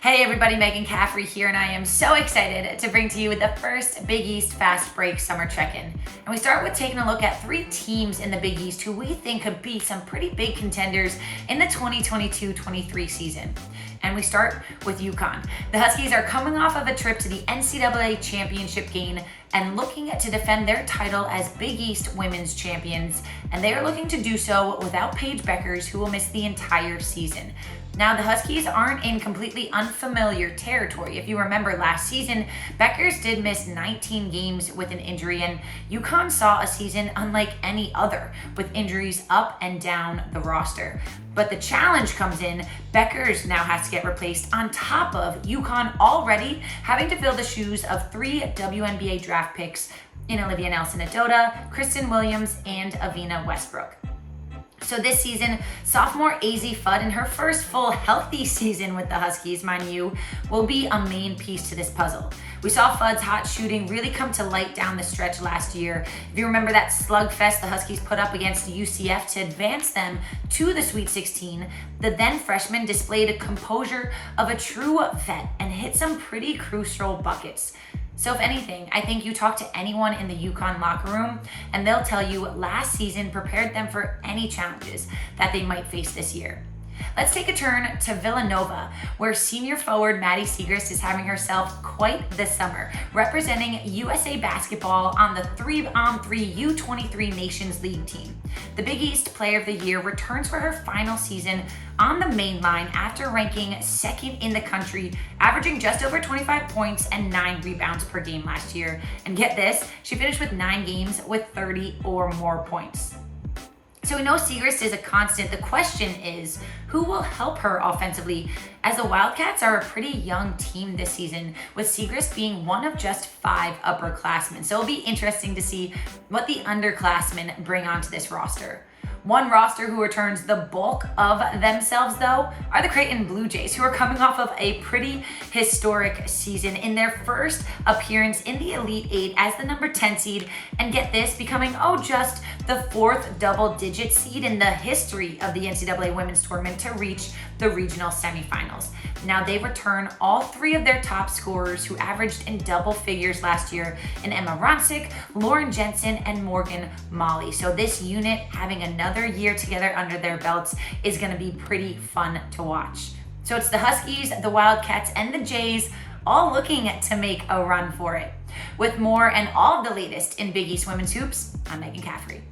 Hey everybody, Megan Caffrey here, and I am so excited to bring to you the first Big East Fast Break Summer Check-In. And we start with taking a look at 3 teams in the Big East who we think could be some pretty big contenders in the 2022-23 season. And we start with Uconn. The Huskies are coming off of a trip to the NCAA championship game and looking to defend their title as Big East Women's Champions. And they are looking to do so without Paige Bueckers, who will miss the entire season. Now, the Huskies aren't in completely unfamiliar territory. If you remember last season, Bueckers did miss 19 games with an injury, and Uconn saw a season unlike any other, with injuries up and down the roster. But the challenge comes in, Bueckers now has to get replaced on top of Uconn already having to fill the shoes of 3 WNBA draft picks in Olivia Nelson-Ododa, Kristen Williams, and Avina Westbrook. So this season, sophomore Azzi Fudd, in her first full healthy season with the Huskies, mind you, will be a main piece to this puzzle. We saw Fudd's hot shooting really come to light down the stretch last year. If you remember that slugfest the Huskies put up against UCF to advance them to the Sweet 16, the then freshman displayed a composure of a true vet and hit some pretty crucial buckets. So if anything, I think you talk to anyone in the Uconn locker room and they'll tell you last season prepared them for any challenges that they might face this year. Let's take a turn to Villanova, where senior forward Maddie Siegrist is having herself quite the summer, representing USA basketball on the 3-on-3 U23 Nations League team. The Big East Player of the Year returns for her final season on the main line after ranking second in the country, averaging just over 25 points and 9 rebounds per game last year. And get this, she finished with 9 games with 30 or more points. So we know Siegrist is a constant. The question is, who will help her offensively, as the Wildcats are a pretty young team this season, with Siegrist being one of just 5 upperclassmen. So it'll be interesting to see what the underclassmen bring onto this roster. One roster who returns the bulk of themselves, though, are the Creighton Blue Jays, who are coming off of a pretty historic season in their first appearance in the Elite 8 as the number 10 seed, and get this, becoming just the 4th double-digit seed in the history of the NCAA Women's Tournament to reach the regional semifinals. Now, they return all 3 of their top scorers who averaged in double figures last year in Emma Ronsick, Lauren Jensen, and Morgan Molly. So this unit having another year together under their belts is going to be pretty fun to watch. So it's the Huskies, the Wildcats, and the Jays all looking to make a run for it. With more and all of the latest in Big East women's hoops, I'm Megan Caffrey.